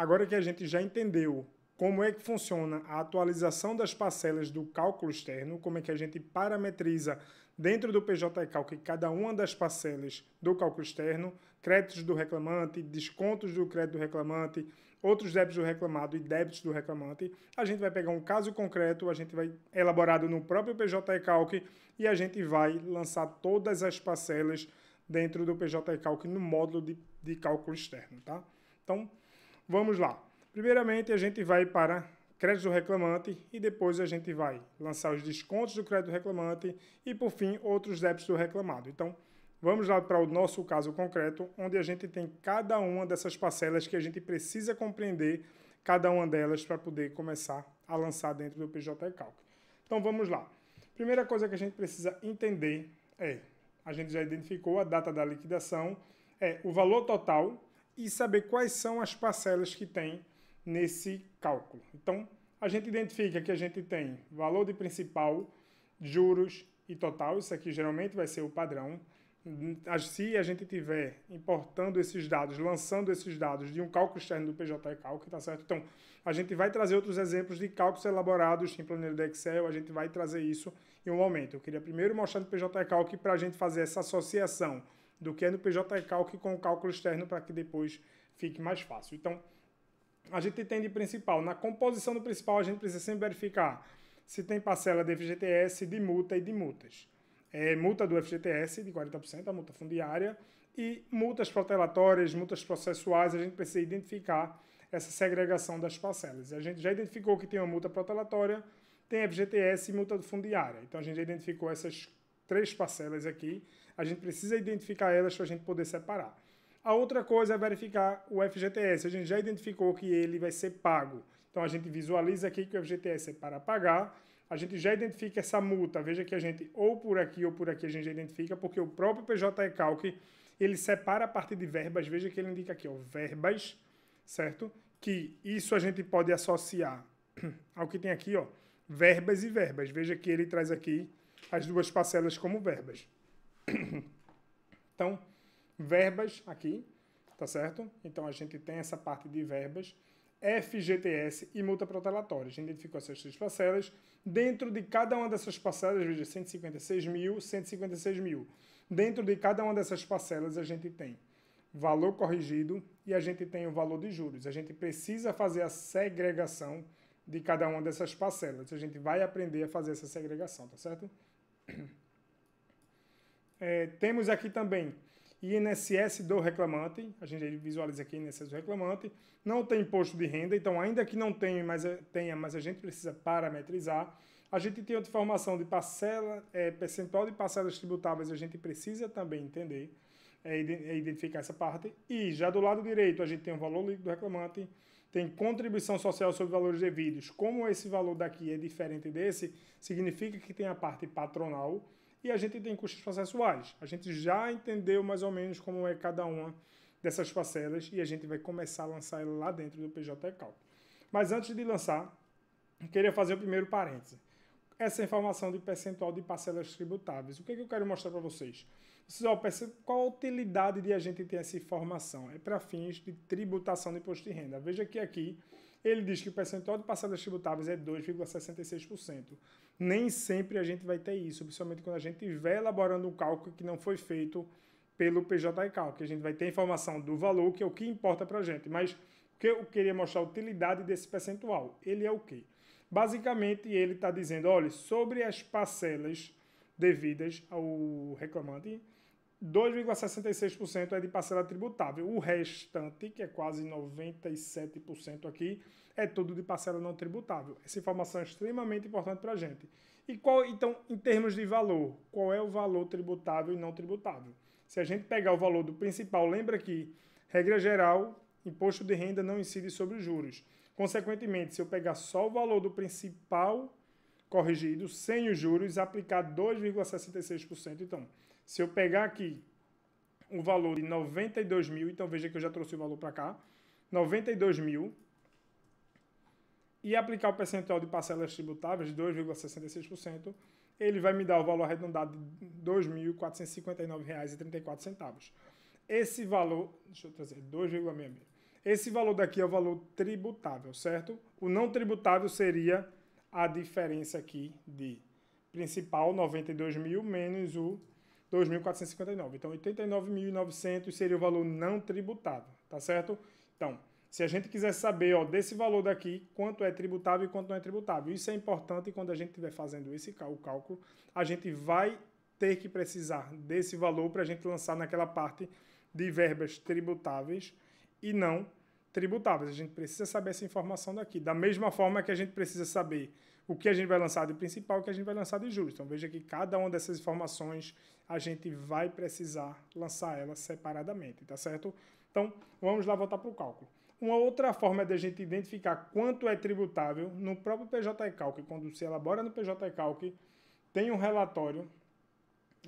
Agora que a gente já entendeu como é que funciona a atualização das parcelas do cálculo externo, como é que a gente parametriza dentro do PJ-Calc cada uma das parcelas do cálculo externo, créditos do reclamante, descontos do crédito do reclamante, outros débitos do reclamado e débitos do reclamante, a gente vai pegar um caso concreto, a gente vai elaborado no próprio PJ-Calc e a gente vai lançar todas as parcelas dentro do PJ-Calc no módulo de cálculo externo, tá? Então, vamos lá. Primeiramente, a gente vai para crédito do reclamante e depois a gente vai lançar os descontos do crédito do reclamante e, por fim, outros débitos do reclamado. Então, vamos lá para o nosso caso concreto, onde a gente tem cada uma dessas parcelas que a gente precisa compreender cada uma delas para poder começar a lançar dentro do PJ-Calc. Então, vamos lá. Primeira coisa que a gente precisa entender a gente já identificou a data da liquidação, o valor total e saber quais são as parcelas que tem nesse cálculo. Então, a gente identifica que a gente tem valor de principal, juros e total. Isso aqui geralmente vai ser o padrão. Se a gente estiver importando esses dados, lançando esses dados de um cálculo externo do PJ-Calc, tá certo? Então, a gente vai trazer outros exemplos de cálculos elaborados em planilha do Excel, a gente vai trazer isso em um momento. Eu queria primeiro mostrar no PJ-Calc para a gente fazer essa associação do que é no PJ-Calc com o cálculo externo para que depois fique mais fácil. Então, a gente tem de principal. Na composição do principal, a gente precisa sempre verificar se tem parcela de FGTS, de multa e de multas. Multa do FGTS de 40%, a multa fundiária, e multas protelatórias, multas processuais, a gente precisa identificar essa segregação das parcelas. A gente já identificou que tem uma multa protelatória, tem FGTS e multa fundiária. Então, a gente já identificou essas 3 parcelas aqui. A gente precisa identificar elas para a gente poder separar. A outra coisa é verificar o FGTS. A gente já identificou que ele vai ser pago. Então, a gente visualiza aqui que o FGTS é para pagar. A gente já identifica essa multa. Veja que a gente, ou por aqui, a gente já identifica, porque o próprio PJ-Calc, ele separa a parte de verbas. Veja que ele indica aqui, verbas, certo? Que isso a gente pode associar ao que tem aqui, verbas e verbas. Veja que ele traz aqui as 2 parcelas como verbas. Então, verbas aqui, tá certo? Então, a gente tem essa parte de verbas, FGTS e multa protelatória. A gente identificou essas 3 parcelas. Dentro de cada uma dessas parcelas, veja, 156 mil, 156 mil. Dentro de cada uma dessas parcelas, a gente tem valor corrigido e a gente tem o valor de juros. A gente precisa fazer a segregação de cada uma dessas parcelas. A gente vai aprender a fazer essa segregação, tá certo? Temos aqui também INSS do reclamante, a gente visualiza aqui INSS do reclamante, não tem imposto de renda, então ainda que não tenha, mas a gente precisa parametrizar. A gente tem outra informação de parcela, percentual de parcelas tributáveis, a gente precisa também entender, identificar essa parte. E já do lado direito a gente tem o valor líquido do reclamante, tem contribuição social sobre valores devidos. Como esse valor daqui é diferente desse, significa que tem a parte patronal, e a gente tem custos processuais. A gente já entendeu mais ou menos como é cada uma dessas parcelas e a gente vai começar a lançar ela lá dentro do PJ-Calc. Mas antes de lançar, eu queria fazer o primeiro parêntese. Essa informação de percentual de parcelas tributáveis. O que eu quero mostrar para vocês? Qual a utilidade de a gente ter essa informação? É para fins de tributação de imposto de renda. Veja que aqui ele diz que o percentual de parcelas tributáveis é 2,66%. Nem sempre a gente vai ter isso, principalmente quando a gente estiver elaborando um cálculo que não foi feito pelo PJ-Calc. A gente vai ter informação do valor, que é o que importa para a gente. Mas o que eu queria mostrar a utilidade desse percentual? Ele é o quê? Basicamente, ele está dizendo, olha, sobre as parcelas devidas ao reclamante, 2,66% é de parcela tributável. O restante, que é quase 97% aqui, é tudo de parcela não tributável. Essa informação é extremamente importante para a gente. Então, em termos de valor, qual é o valor tributável e não tributável? Se a gente pegar o valor do principal, lembra que, regra geral, imposto de renda não incide sobre os juros. Consequentemente, se eu pegar só o valor do principal corrigido, sem os juros, aplicar 2,66%, então, se eu pegar aqui o valor de 92 mil, então veja que eu já trouxe o valor para cá, 92 mil, e aplicar o percentual de parcelas tributáveis de 2,66%, ele vai me dar o valor arredondado de R$ 2.459,34. Esse valor, deixa eu trazer, 2,66. Esse valor daqui é o valor tributável, certo? O não tributável seria a diferença aqui de principal, 92 mil, menos o 2.459. Então, 89.900 seria o valor não tributável, tá certo? Então, se a gente quiser saber, ó, desse valor daqui, quanto é tributável e quanto não é tributável, isso é importante quando a gente estiver fazendo o cálculo, a gente vai ter que precisar desse valor para a gente lançar naquela parte de verbas tributáveis e não tributáveis. A gente precisa saber essa informação daqui. Da mesma forma que a gente precisa saber o que a gente vai lançar de principal e o que a gente vai lançar de juros. Então, veja que cada uma dessas informações a gente vai precisar lançar elas separadamente, tá certo? Então, vamos lá voltar para o cálculo. Uma outra forma de a gente identificar quanto é tributável no próprio PJ-Calc, quando se elabora no PJ-Calc, tem um relatório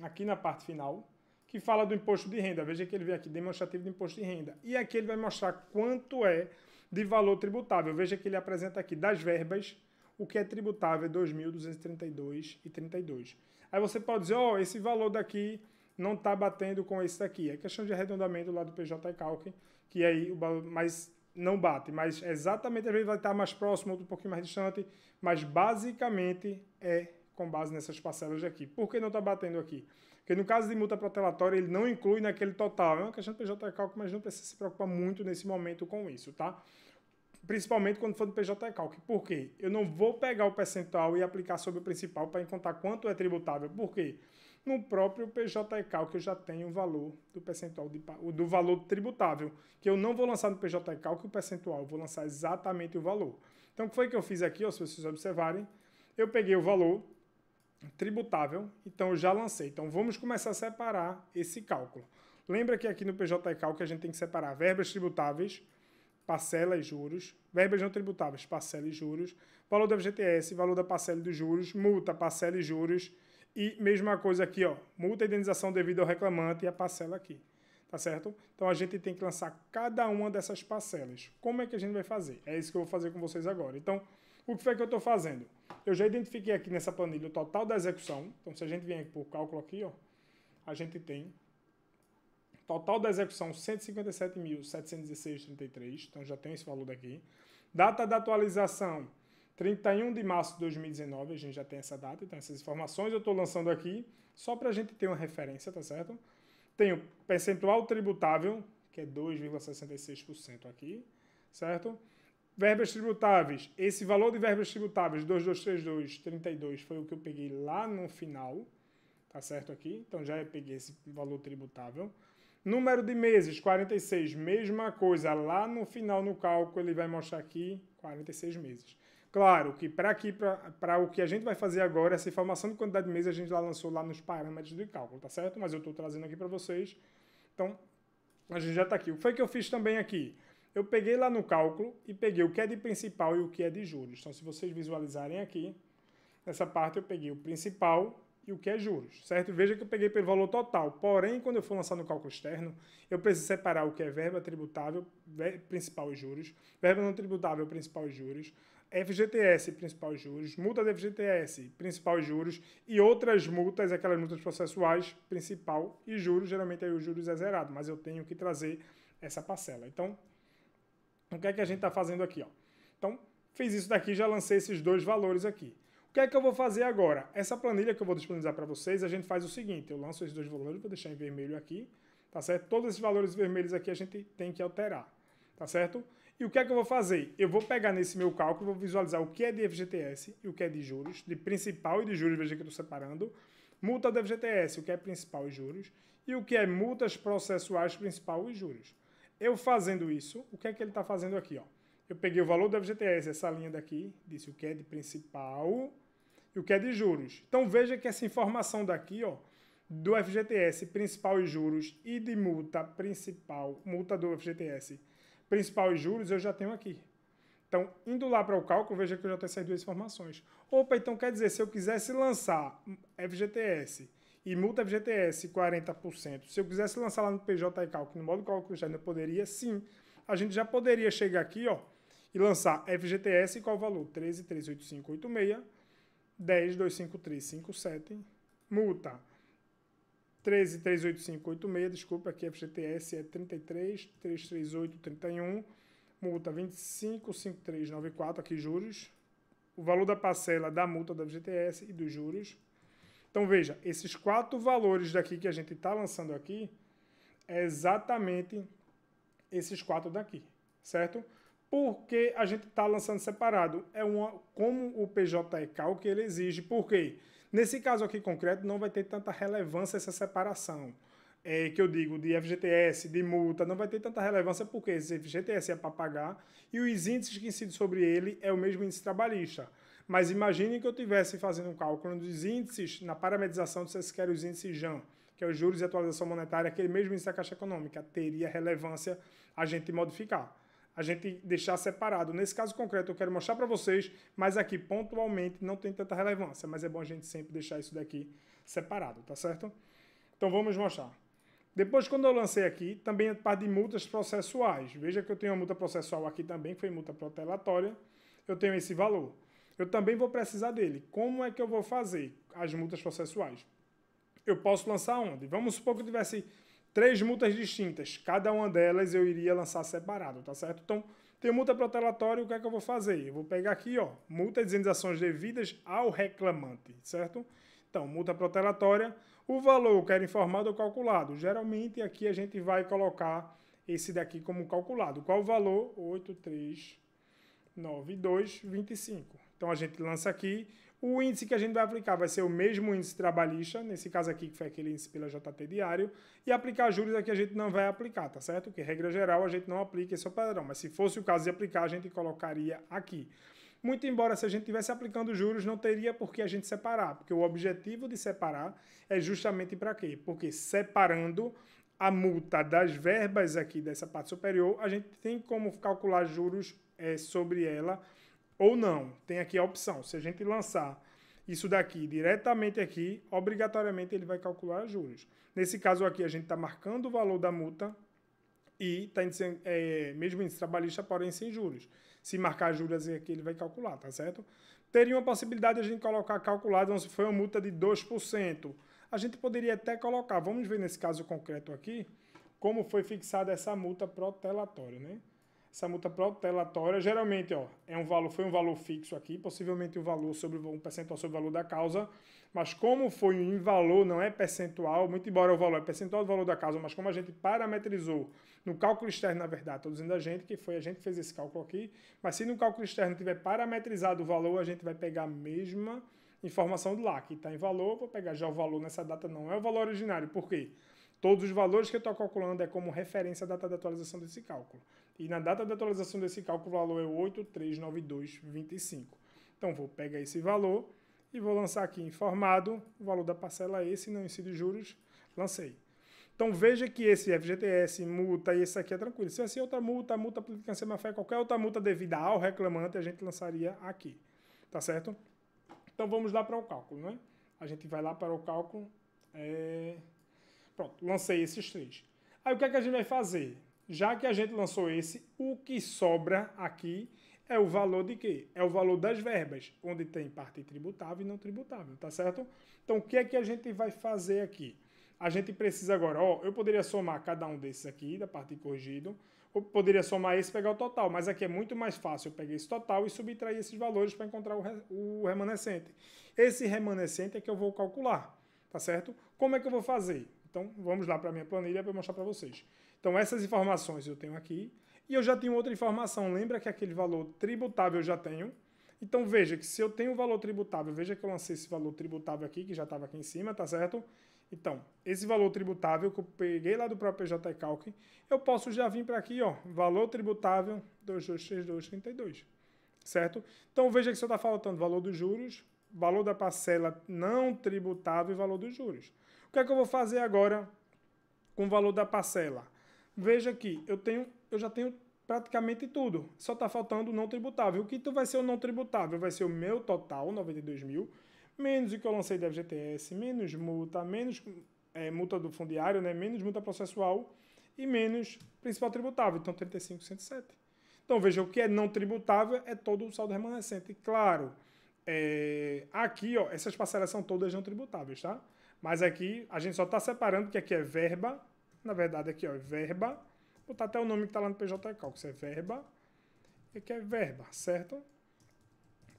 aqui na parte final que fala do imposto de renda. Veja que ele vem aqui, demonstrativo de imposto de renda. E aqui ele vai mostrar quanto é de valor tributável. Veja que ele apresenta aqui das verbas, o que é tributável é 2.232,32. Aí você pode dizer, ó, esse valor daqui não está batendo com esse daqui. É questão de arredondamento lá do PJ-Calc, que aí o valor, mas não bate. Mas exatamente, às vezes vai estar mais próximo, outro um pouquinho mais distante, mas basicamente é com base nessas parcelas aqui. Por que não está batendo aqui? Porque no caso de multa protelatória, ele não inclui naquele total. É uma questão do PJ-Calc, mas não precisa se preocupar muito nesse momento com isso, tá? Principalmente quando for do PJ-Calc. Por quê? Eu não vou pegar o percentual e aplicar sobre o principal para encontrar quanto é tributável. Por quê? No próprio PJ-Calc eu já tenho o valor do percentual do valor tributável, que eu não vou lançar no PJ-Calc o percentual, eu vou lançar exatamente o valor. Então, o que foi que eu fiz aqui? Ó, se vocês observarem, eu peguei o valor tributável, então eu já lancei. Então, vamos começar a separar esse cálculo. Lembra que aqui no PJ-Calc a gente tem que separar verbas tributáveis, parcela e juros, verbas não tributáveis, parcela e juros, valor do FGTS, valor da parcela e dos juros, multa, parcela e juros, e mesma coisa aqui, ó, multa e indenização devida ao reclamante e a parcela aqui, tá certo? Então a gente tem que lançar cada uma dessas parcelas. Como é que a gente vai fazer? É isso que eu vou fazer com vocês agora. Então, o que foi que eu estou fazendo? Eu já identifiquei aqui nessa planilha o total da execução. Então, se a gente vier aqui para o cálculo aqui, ó, a gente tem total da execução 157.716,33, então já tem esse valor daqui. Data da atualização 31 de março de 2019, a gente já tem essa data, então essas informações eu estou lançando aqui só para a gente ter uma referência, tá certo? Tenho percentual tributável, que é 2,66% aqui, certo? Verbas tributáveis, esse valor de verbas tributáveis 2232,32 foi o que eu peguei lá no final, tá certo aqui? Então já peguei esse valor tributável. Número de meses, 46, mesma coisa, lá no final no cálculo ele vai mostrar aqui 46 meses. Claro que para o que a gente vai fazer agora, essa informação de quantidade de meses a gente já lançou lá nos parâmetros de cálculo, tá certo? Mas eu estou trazendo aqui para vocês. Então, a gente já está aqui. O que foi que eu fiz também aqui? Eu peguei lá no cálculo e peguei o que é de principal e o que é de juros. Então, se vocês visualizarem aqui, nessa parte eu peguei o principal e o que é juros, certo? Veja que eu peguei pelo valor total. Porém, quando eu for lançar no cálculo externo, eu preciso separar o que é verba tributável, principal e juros, verba não tributável, principal e juros, FGTS, principal e juros, multa de FGTS, principal e juros, e outras multas, aquelas multas processuais, principal e juros. Geralmente aí os juros é zerado, mas eu tenho que trazer essa parcela. Então, o que é que a gente está fazendo aqui? Ó? Então, fiz isso daqui, já lancei esses dois valores aqui. O que é que eu vou fazer agora? Essa planilha que eu vou disponibilizar para vocês, a gente faz o seguinte, eu lanço esses dois valores, vou deixar em vermelho aqui, tá certo? Todos esses valores vermelhos aqui a gente tem que alterar, tá certo? E o que é que eu vou fazer? Eu vou pegar nesse meu cálculo, vou visualizar o que é de FGTS e o que é de juros, de principal e de juros, veja que eu estou separando, multa do FGTS, o que é principal e juros, e o que é multas processuais, principal e juros. Eu fazendo isso, o que é que ele está fazendo aqui? Ó? Eu peguei o valor do FGTS, essa linha daqui, disse o que é de principal e o que é de juros. Então veja que essa informação daqui, ó, do FGTS, principal e juros, e de multa principal, multa do FGTS, principal e juros, eu já tenho aqui. Então, indo lá para o cálculo, veja que eu já tenho essas duas informações. Opa, então quer dizer, se eu quisesse lançar FGTS e multa FGTS 40%, se eu quisesse lançar lá no PJ-Calc, no modo cálculo externo, eu poderia? Sim. A gente já poderia chegar aqui, ó, e lançar FGTS, qual o valor? 13.38586, 10.25357, multa 13.38586, desculpa, aqui FGTS é 33.33831, multa 25.5394, aqui juros, o valor da parcela da multa da FGTS e dos juros. Então, veja, esses 4 valores daqui que a gente está lançando aqui, é exatamente esses 4 daqui, certo? Porque a gente está lançando separado. Como o PJ Calc ele exige. Por quê? Nesse caso aqui concreto, não vai ter tanta relevância essa separação. Que eu digo, de FGTS, de multa, não vai ter tanta relevância porque esse FGTS é para pagar e os índices que incidem sobre ele é o mesmo índice trabalhista. Mas imagine que eu estivesse fazendo um cálculo dos índices na parametrização, se vocês querem os índices JAN, que é os juros e atualização monetária, aquele mesmo índice da Caixa Econômica, teria relevância a gente modificar, a gente deixar separado. Nesse caso concreto, eu quero mostrar para vocês, mas aqui pontualmente não tem tanta relevância, mas é bom a gente sempre deixar isso daqui separado, tá certo? Então vamos mostrar. Depois, quando eu lancei aqui, também é parte de multas processuais. Veja que eu tenho uma multa processual aqui também, que foi multa protelatória. Eu tenho esse valor. Eu também vou precisar dele. Como é que eu vou fazer as multas processuais? Eu posso lançar onde? Vamos supor que eu tivesse 3 multas distintas. Cada uma delas eu iria lançar separado, tá certo? Então, tem multa protelatória, o que é que eu vou fazer? Eu vou pegar aqui, ó, multa de indenizações devidas ao reclamante, certo? Então, multa protelatória, o valor eu quero informado ou calculado. Geralmente, aqui a gente vai colocar esse daqui como calculado. Qual o valor? 8392,25. Então, a gente lança aqui. O índice que a gente vai aplicar vai ser o mesmo índice trabalhista, nesse caso aqui, que foi aquele índice pela JT diário, e aplicar juros aqui a gente não vai aplicar, tá certo? Porque, regra geral, a gente não aplica, esse é o padrão. Mas se fosse o caso de aplicar, a gente colocaria aqui. Muito embora, se a gente estivesse aplicando juros, não teria por que a gente separar, porque o objetivo de separar é justamente para quê? Porque separando a multa das verbas aqui dessa parte superior, a gente tem como calcular juros sobre ela ou não. Tem aqui a opção. Se a gente lançar isso daqui diretamente aqui, obrigatoriamente ele vai calcular juros. Nesse caso aqui, a gente está marcando o valor da multa e está mesmo índice trabalhista, porém sem juros. Se marcar juros aqui, ele vai calcular, tá certo? Teria uma possibilidade de a gente colocar calculado, se foi uma multa de 2%. A gente poderia até colocar, vamos ver nesse caso concreto aqui, como foi fixada essa multa protelatória, né? Essa multa protelatória, geralmente, ó, foi um valor fixo aqui, possivelmente um percentual sobre o valor da causa, mas como foi em valor, não é percentual, muito embora o valor é percentual do valor da causa, mas como a gente parametrizou no cálculo externo, na verdade, estou dizendo a gente, que foi a gente que fez esse cálculo aqui, mas se no cálculo externo tiver parametrizado o valor, a gente vai pegar a mesma informação do lá, que está em valor, vou pegar já o valor nessa data, não é o valor originário, por quê? Todos os valores que eu estou calculando é como referência a data de atualização desse cálculo. E na data de atualização desse cálculo, o valor é 8392,25. Então, vou pegar esse valor e vou lançar aqui informado. O valor da parcela é esse, não incide juros. Lancei. Então, veja que esse FGTS, multa, e esse aqui é tranquilo. Se fosse outra multa, multa política má-fé, qualquer outra multa devida ao reclamante, a gente lançaria aqui. Tá certo? Então, vamos lá para o cálculo, né? A gente vai lá para o cálculo. Pronto, lancei esses 3. Aí o que é que a gente vai fazer? Já que a gente lançou esse, o que sobra aqui é o valor de quê? É o valor das verbas, onde tem parte tributável e não tributável, tá certo? Então, o que é que a gente vai fazer aqui? A gente precisa agora, ó, eu poderia somar cada um desses aqui, da parte de corrigido, ou poderia somar esse e pegar o total, mas aqui é muito mais fácil eu pegar esse total e subtrair esses valores para encontrar o remanescente. Esse remanescente é que eu vou calcular, tá certo? Como é que eu vou fazer? Então, vamos lá para a minha planilha para eu mostrar para vocês. Então, essas informações eu tenho aqui. E eu já tenho outra informação. Lembra que aquele valor tributável eu já tenho? Então, veja que se eu tenho o valor tributável, veja que eu lancei esse valor tributável aqui, que já estava aqui em cima, tá certo? Então, esse valor tributável que eu peguei lá do próprio PJ Calc, eu posso já vir para aqui, ó, valor tributável 2232,32, certo? Então, veja que só está faltando valor dos juros, valor da parcela não tributável e valor dos juros. O que é que eu vou fazer agora com o valor da parcela? Veja aqui, eu já tenho praticamente tudo. Só está faltando o não tributável. O que vai ser o não tributável? Vai ser o meu total, 92 mil, menos o que eu lancei da FGTS, menos multa, menos multa do fundiário, né? Menos multa processual e menos principal tributável. Então, 35.107. Então, veja, o que é não tributável é todo o saldo remanescente. Claro, aqui, ó, essas parcelas são todas não tributáveis, tá? Mas aqui a gente só está separando que aqui é verba. Na verdade, aqui ó, é verba. Vou botar até o nome que está lá no PJ Calc. Isso é verba que é verba, certo?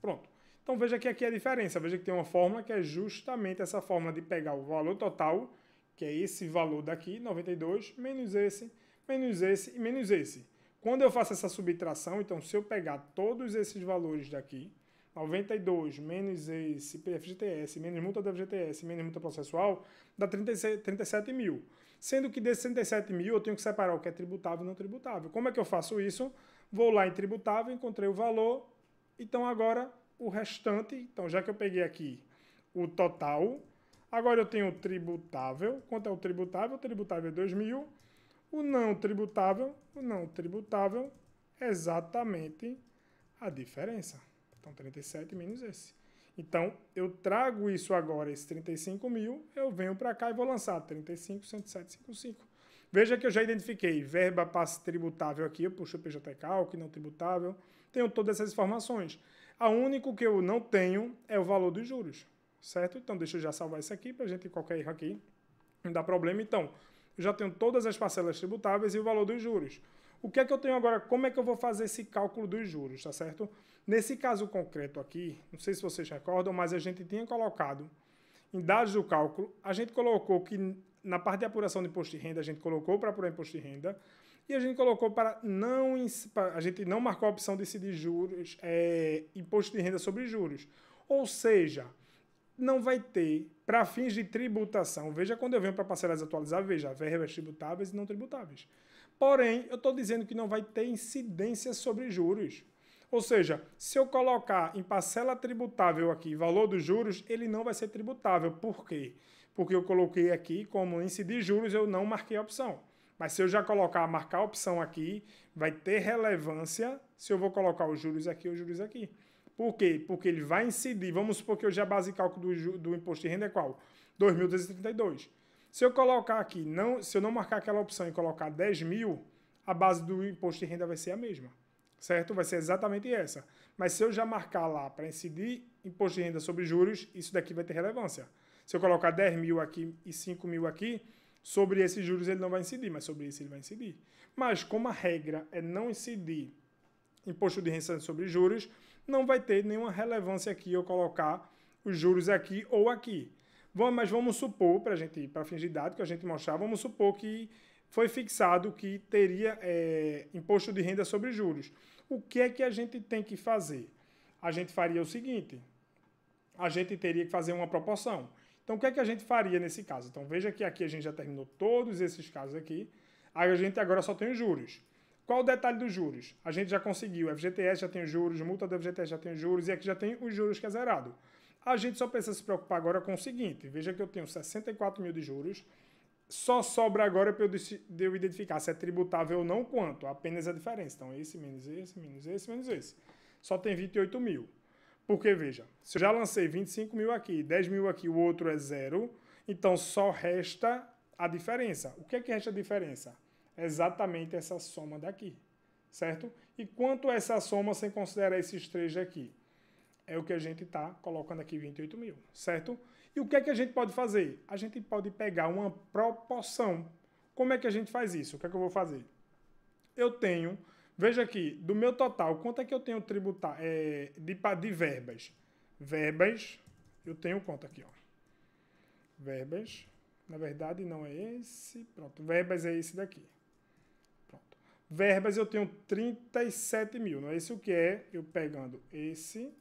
Pronto. Então veja que aqui é a diferença. Veja que tem uma fórmula que é justamente essa fórmula de pegar o valor total, que é esse valor daqui, 92, menos esse e menos esse. Quando eu faço essa subtração, então se eu pegar todos esses valores daqui, 92 menos esse FGTS, menos multa do FGTS, menos multa processual, dá 37 mil. Sendo que desses 37 mil eu tenho que separar o que é tributável e não tributável. Como é que eu faço isso? Vou lá em tributável, encontrei o valor, então agora o restante, então já que eu peguei aqui o total, agora eu tenho o tributável. Quanto é o tributável? O tributável é 2.000. O não tributável é exatamente a diferença. Então, 37 menos esse. Então, eu trago isso agora, esse 35 mil, eu venho para cá e vou lançar 35, 107,55. Veja que eu já identifiquei verba passe tributável aqui, eu puxo o PJCalc, não tributável, tenho todas essas informações. A único que eu não tenho é o valor dos juros, certo? Então, deixa eu já salvar isso aqui, para a gente, qualquer erro aqui, não dá problema. Então, eu já tenho todas as parcelas tributáveis e o valor dos juros. O que é que eu tenho agora? Como é que eu vou fazer esse cálculo dos juros, tá certo? Nesse caso concreto aqui, não sei se vocês recordam, mas a gente tinha colocado, em dados do cálculo, a gente colocou que na parte de apuração de imposto de renda, a gente colocou para apurar imposto de renda, e a gente colocou para não... A gente não marcou a opção de incidir juros, imposto de renda sobre juros. Ou seja, não vai ter, para fins de tributação, veja quando eu venho para parcelas atualizadas, veja, verbas tributáveis e não tributáveis. Porém, eu estou dizendo que não vai ter incidência sobre juros. Ou seja, se eu colocar em parcela tributável aqui valor dos juros, ele não vai ser tributável. Por quê? Porque eu coloquei aqui como incidir juros, eu não marquei a opção. Mas se eu já marcar a opção aqui, vai ter relevância se eu vou colocar os juros aqui ou os juros aqui. Por quê? Porque ele vai incidir, vamos supor que hoje a base de cálculo do imposto de renda é qual? 2.232. Se eu colocar aqui, se eu não marcar aquela opção e colocar 10 mil, a base do imposto de renda vai ser a mesma, certo? Vai ser exatamente essa. Mas se eu já marcar lá para incidir imposto de renda sobre juros, isso daqui vai ter relevância. Se eu colocar 10 mil aqui e 5 mil aqui, sobre esses juros ele não vai incidir, mas sobre esse ele vai incidir. Mas como a regra é não incidir imposto de renda sobre juros, não vai ter nenhuma relevância aqui eu colocar os juros aqui ou aqui. Mas vamos supor, para fins didáticos, a gente mostrar, vamos supor que foi fixado que teria imposto de renda sobre juros. O que é que a gente tem que fazer? A gente faria o seguinte, a gente teria que fazer uma proporção. Então, o que é que a gente faria nesse caso? Então, veja que aqui a gente já terminou todos esses casos aqui, aí a gente agora só tem os juros. Qual o detalhe dos juros? A gente já conseguiu, FGTS já tem os juros, multa do FGTS já tem os juros, e aqui já tem os juros que é zerado. A gente só precisa se preocupar agora com o seguinte, veja que eu tenho 64 mil de juros, só sobra agora para eu identificar se é tributável ou não quanto, apenas a diferença. Então, esse, menos esse, menos esse, menos esse. Só tem 28 mil. Porque, veja, se eu já lancei 25 mil aqui, 10 mil aqui, o outro é zero, então só resta a diferença. O que é que resta a diferença? É exatamente essa soma daqui, certo? E quanto é essa soma sem considerar esses três aqui? É o que a gente está colocando aqui, 28 mil, certo? E o que é que a gente pode fazer? A gente pode pegar uma proporção. Como é que a gente faz isso? O que é que eu vou fazer? Eu tenho, veja aqui, do meu total, quanto é que eu tenho de verbas? Verbas, eu tenho quanto aqui, ó? Verbas, na verdade não é esse, pronto, verbas é esse daqui. Pronto. Verbas eu tenho 37 mil, não é isso que é? Eu pegando esse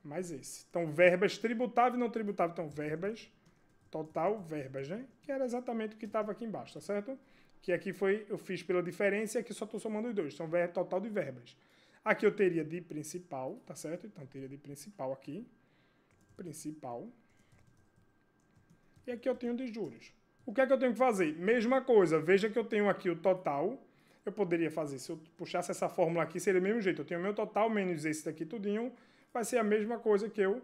mais esse. Então, verbas tributável e não tributável. Então, verbas, total, verbas, né? Que era exatamente o que estava aqui embaixo, tá certo? Que aqui eu fiz pela diferença e aqui só estou somando os dois. Então, total de verbas. Aqui eu teria de principal, tá certo? Então, teria de principal aqui. Principal. E aqui eu tenho de juros. O que é que eu tenho que fazer? Mesma coisa. Veja que eu tenho aqui o total. Eu poderia fazer, se eu puxasse essa fórmula aqui, seria do mesmo jeito. Eu tenho o meu total menos esse daqui tudinho. Vai ser a mesma coisa que eu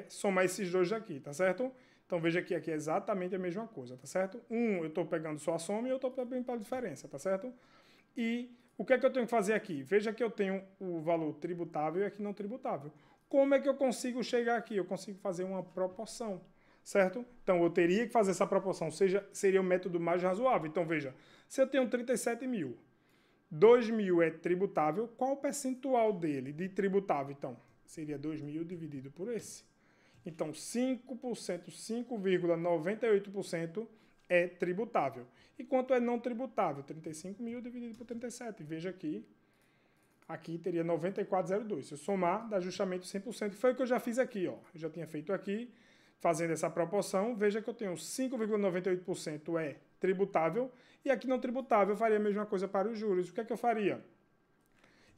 somar esses dois daqui, tá certo? Então, veja que aqui é exatamente a mesma coisa, tá certo? Eu estou pegando só a soma e eu estou pegando a diferença, tá certo? E o que é que eu tenho que fazer aqui? Veja que eu tenho o valor tributável e aqui não tributável. Como é que eu consigo chegar aqui? Eu consigo fazer uma proporção, certo? Então, eu teria que fazer essa proporção, seria o método mais razoável. Então, veja, se eu tenho 37 mil, 2.000 é tributável. Qual o percentual dele de tributável? Então, seria 2.000 dividido por esse. Então, 5%, 5,98% é tributável. E quanto é não tributável? 35.000 dividido por 37. Veja aqui. Aqui teria 94,02. Se eu somar, dá justamente 100%. Foi o que eu já fiz aqui, ó. Eu já tinha feito aqui, fazendo essa proporção. Veja que eu tenho 5,98% é tributável. E aqui não tributável, eu faria a mesma coisa para os juros. O que é que eu faria?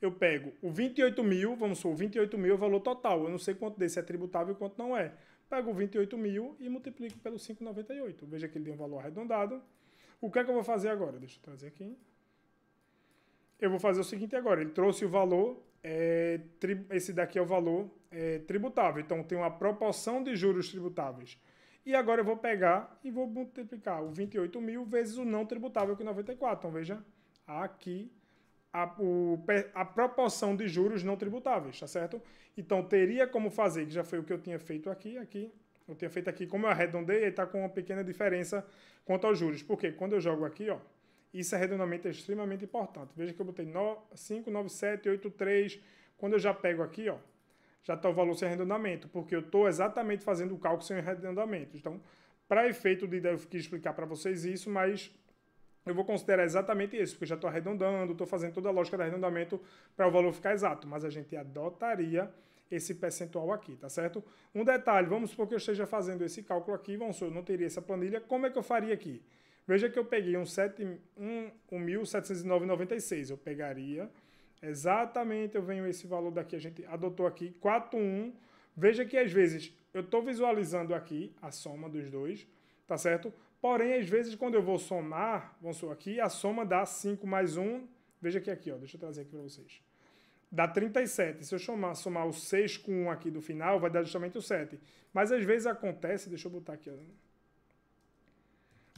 Eu pego o 28.000, vamos supor, 28.000 é o valor total. Eu não sei quanto desse é tributável e quanto não é. Pego o 28.000 e multiplico pelo 5,98. Veja que ele deu um valor arredondado. O que é que eu vou fazer agora? Deixa eu trazer aqui. Eu vou fazer o seguinte agora. Ele trouxe o valor, esse daqui é o valor tributável. Então, tem uma proporção de juros tributáveis. E agora eu vou pegar e vou multiplicar o 28.000 vezes o não tributável, que é 94. Então, veja, aqui a proporção de juros não tributáveis, tá certo? Então, teria como fazer, que já foi o que eu tinha feito aqui, eu tinha feito aqui, como eu arredondei, ele está com uma pequena diferença quanto aos juros. Porque quando eu jogo aqui, ó, isso arredondamento é extremamente importante. Veja que eu botei 59783, quando eu já pego aqui, ó, já está o valor sem arredondamento, porque eu estou exatamente fazendo o cálculo sem arredondamento. Então, para efeito de eu quis explicar para vocês isso, mas eu vou considerar exatamente isso, porque eu já estou arredondando, estou fazendo toda a lógica do arredondamento para o valor ficar exato, mas a gente adotaria esse percentual aqui, tá certo? Um detalhe, vamos supor que eu esteja fazendo esse cálculo aqui, vamos supor, eu não teria essa planilha, como é que eu faria aqui? Veja que eu peguei 1.709,96, eu pegaria exatamente, eu venho esse valor daqui, a gente adotou aqui, 4,1, veja que às vezes eu estou visualizando aqui a soma dos dois, tá certo? Porém, às vezes, quando eu vou somar, vamos supor aqui, a soma dá 5 mais 1. Veja aqui, ó, deixa eu trazer aqui para vocês. Dá 37. Se eu somar o 6 com 1 aqui do final, vai dar justamente o 7. Mas às vezes acontece, deixa eu botar aqui, ó.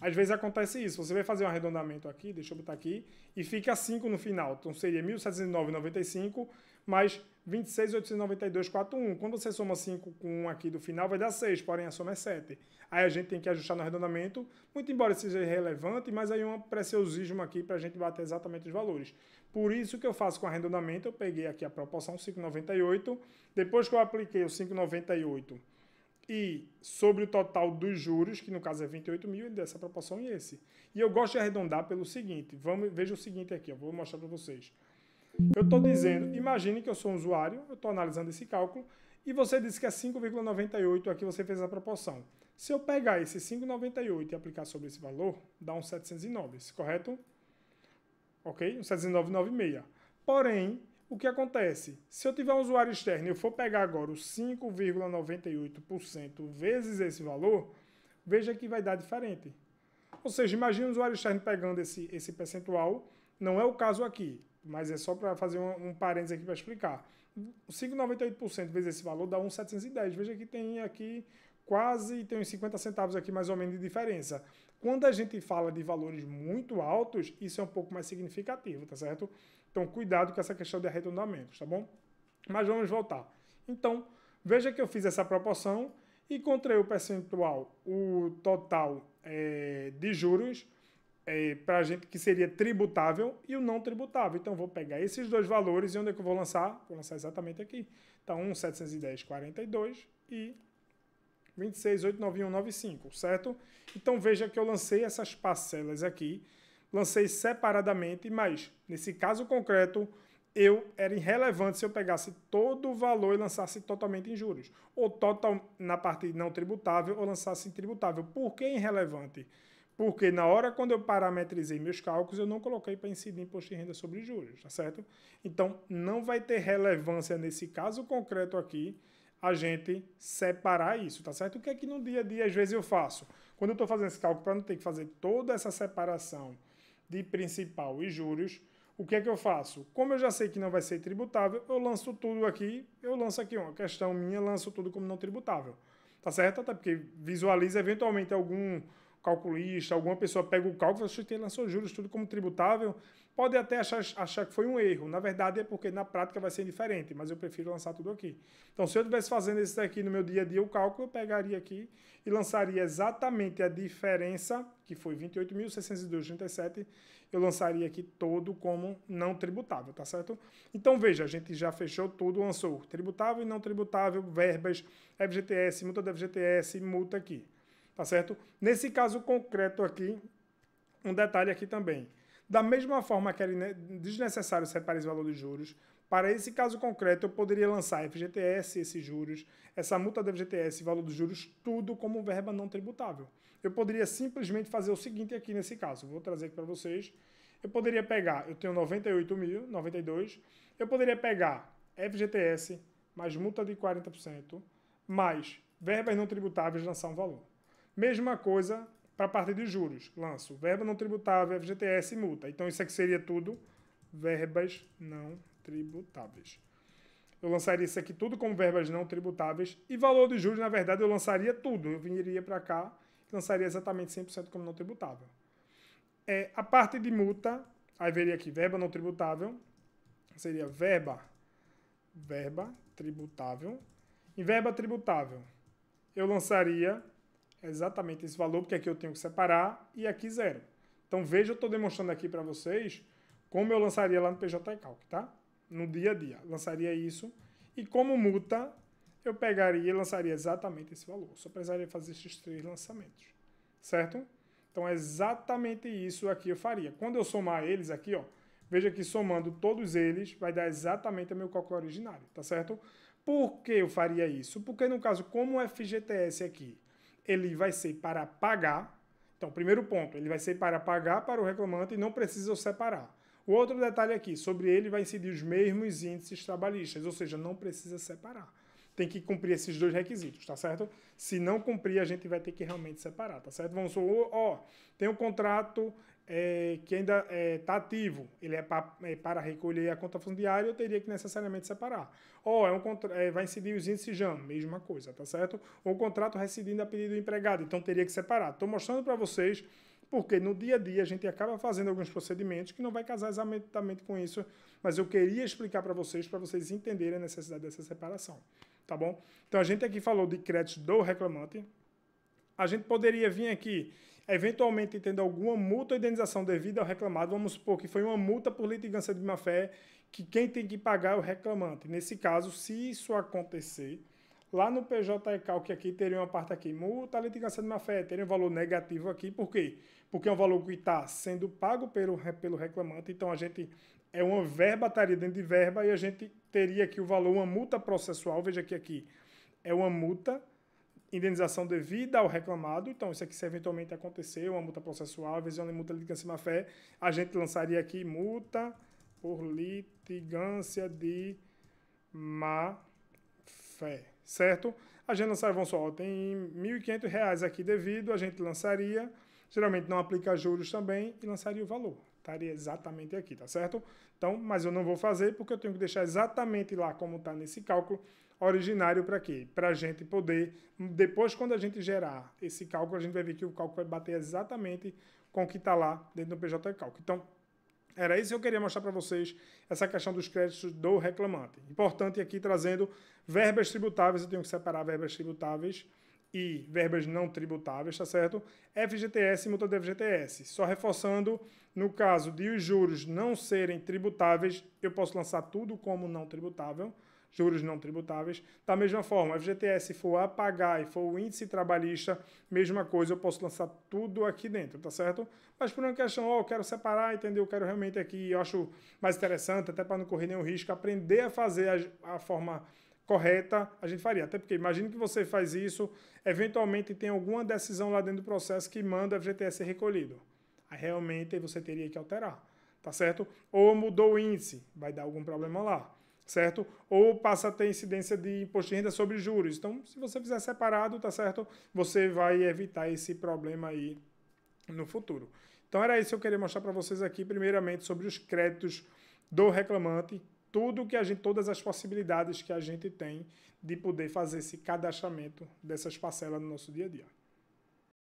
Às vezes acontece isso. Você vai fazer um arredondamento aqui, deixa eu botar aqui, e fica 5 no final. Então seria 1.709,95 mais 26.892,41. Quando você soma 5 com 1 aqui do final, vai dar 6, porém a soma é 7. Aí a gente tem que ajustar no arredondamento, muito embora seja irrelevante, mas aí um preciosismo aqui para a gente bater exatamente os valores. Por isso que eu faço com arredondamento, eu peguei aqui a proporção 5,98, depois que eu apliquei o 5,98 e sobre o total dos juros, que no caso é 28.000, ele dá essa proporção e esse. E eu gosto de arredondar pelo seguinte, veja o seguinte aqui, eu vou mostrar para vocês. Eu estou dizendo, imagine que eu sou um usuário, eu estou analisando esse cálculo, e você disse que é 5,98, aqui você fez a proporção. Se eu pegar esse 5,98 e aplicar sobre esse valor, dá um 709, correto? Ok? Um 709,96. Porém, o que acontece? Se eu tiver um usuário externo e eu for pegar agora os 5,98% vezes esse valor, veja que vai dar diferente. Ou seja, imagine um usuário externo pegando esse percentual, não é o caso aqui, mas é só para fazer um parênteses aqui para explicar. 5,98% vezes esse valor dá 1,710. Veja que tem aqui quase, tem uns 50 centavos aqui mais ou menos de diferença. Quando a gente fala de valores muito altos, isso é um pouco mais significativo, tá certo? Então, cuidado com essa questão de arredondamentos, tá bom? Mas vamos voltar. Então, veja que eu fiz essa proporção e encontrei o percentual, o total de juros, para a gente que seria tributável e o não tributável. Então, vou pegar esses dois valores e onde é que eu vou lançar? Vou lançar exatamente aqui. Então, 1.710,42 e 26.891,95, certo? Então, veja que eu lancei essas parcelas aqui, lancei separadamente, mas, nesse caso concreto, era irrelevante se eu pegasse todo o valor e lançasse totalmente em juros, ou total na parte não tributável, ou lançasse em tributável. Por que irrelevante? Porque na hora quando eu parametrizei meus cálculos, eu não coloquei para incidir imposto de renda sobre juros, tá certo? Então, não vai ter relevância nesse caso concreto aqui, a gente separar isso, tá certo? O que é que no dia a dia, às vezes, eu faço? Quando eu estou fazendo esse cálculo, para não ter que fazer toda essa separação de principal e juros, o que é que eu faço? Como eu já sei que não vai ser tributável, eu lanço tudo aqui, eu lanço aqui uma questão minha, lanço tudo como não tributável, tá certo? Até porque visualiza eventualmente algum calculista, alguma pessoa pega o cálculo e fala, ele lançou juros tudo como tributável, pode até achar que foi um erro. Na verdade é porque na prática vai ser diferente, mas eu prefiro lançar tudo aqui. Então, se eu estivesse fazendo isso daqui no meu dia a dia, o cálculo, eu pegaria aqui e lançaria exatamente a diferença, que foi 28.602,37, eu lançaria aqui todo como não tributável, tá certo? Então, veja, a gente já fechou tudo, lançou tributável e não tributável, verbas, FGTS, multa da FGTS, multa aqui, tá certo? Nesse caso concreto aqui, um detalhe aqui também. Da mesma forma que era desnecessário separar esse valor dos juros, para esse caso concreto eu poderia lançar FGTS, esses juros, essa multa da FGTS, valor dos juros, tudo como verba não tributável. Eu poderia simplesmente fazer o seguinte aqui nesse caso, vou trazer aqui para vocês. Eu poderia pegar, eu tenho 98.092, eu poderia pegar FGTS mais multa de 40%, mais verbas não tributáveis, lançar um valor. Mesma coisa para a parte de juros, lanço verba não tributável, FGTS e multa. Então isso aqui seria tudo verbas não tributáveis. Eu lançaria isso aqui tudo como verbas não tributáveis e valor de juros, na verdade, eu lançaria tudo. Eu viria para cá e lançaria exatamente 100% como não tributável. A parte de multa, aí veria aqui verba não tributável, seria verba tributável. Em verba tributável, eu lançaria exatamente esse valor, porque aqui eu tenho que separar e aqui zero. Então, veja, eu estou demonstrando aqui para vocês como eu lançaria lá no PJ Calc, tá? No dia a dia, lançaria isso. E como multa, eu pegaria e lançaria exatamente esse valor. Só precisaria fazer esses 3 lançamentos, certo? Então, é exatamente isso aqui eu faria. Quando eu somar eles aqui, ó, veja que somando todos eles, vai dar exatamente o meu cálculo originário, tá certo? Por que eu faria isso? Porque, no caso, como o FGTS aqui, ele vai ser para pagar. Então, primeiro ponto, ele vai ser para pagar para o reclamante e não precisa eu separar. O outro detalhe aqui, sobre ele vai incidir os mesmos índices trabalhistas, ou seja, não precisa separar. Tem que cumprir esses 2 requisitos, tá certo? Se não cumprir, a gente vai ter que realmente separar, tá certo? Vamos supor, ó, tem um contrato que ainda está ativo, ele é para recolher a conta fundiária, eu teria que necessariamente separar. Ó, vai incidir os índices JAM, mesma coisa, tá certo? Ou o contrato residindo a pedido do empregado, então teria que separar. Estou mostrando para vocês porque no dia a dia a gente acaba fazendo alguns procedimentos que não vai casar exatamente com isso, mas eu queria explicar para vocês entenderem a necessidade dessa separação, tá bom? Então a gente aqui falou de créditos do reclamante, a gente poderia vir aqui, eventualmente tendo alguma multa ou indenização devida ao reclamado, vamos supor que foi uma multa por litigância de má-fé, que quem tem que pagar é o reclamante. Nesse caso, se isso acontecer, lá no PJ Calc aqui teria uma parte aqui, multa, litigância de má-fé, teria um valor negativo aqui, por quê? Porque é um valor que está sendo pago pelo reclamante, então a gente é uma verba, estaria dentro de verba, e a gente teria aqui o valor, uma multa processual, veja que aqui é uma multa, indenização devida ao reclamado, então isso aqui se eventualmente acontecer, uma multa processual, às vezes uma multa de litigância de má-fé, a gente lançaria aqui multa por litigância de má-fé, certo? A gente lançaria, vamos só, tem R$ 1.500 aqui devido, a gente lançaria, geralmente não aplica juros também, e lançaria o valor. Estaria exatamente aqui, tá certo? Então, mas eu não vou fazer porque eu tenho que deixar exatamente lá como está nesse cálculo originário para quê? Para a gente poder, depois quando a gente gerar esse cálculo, a gente vai ver que o cálculo vai bater exatamente com o que está lá dentro do PJ Calc. Então, era isso que eu queria mostrar para vocês, essa questão dos créditos do reclamante. Importante aqui trazendo verbas tributáveis, eu tenho que separar verbas tributáveis e verbas não tributáveis, tá certo? FGTS e multa do FGTS. Só reforçando, no caso de os juros não serem tributáveis, eu posso lançar tudo como não tributável, juros não tributáveis. Da mesma forma, FGTS, se for a pagar e for o índice trabalhista, mesma coisa, eu posso lançar tudo aqui dentro, tá certo? Mas por uma questão, eu quero separar, entendeu? Eu quero realmente aqui, eu acho mais interessante, até para não correr nenhum risco, aprender a fazer a forma correta, a gente faria. Até porque, imagine que você faz isso, eventualmente tem alguma decisão lá dentro do processo que manda o FGTS ser recolhido. Aí realmente você teria que alterar, tá certo? Ou mudou o índice, vai dar algum problema lá, certo? Ou passa a ter incidência de imposto de renda sobre juros. Então, se você fizer separado, tá certo? Você vai evitar esse problema aí no futuro. Então, era isso que eu queria mostrar para vocês aqui, primeiramente, sobre os créditos do reclamante, todas as possibilidades que a gente tem de poder fazer esse cadastramento dessas parcelas no nosso dia a dia.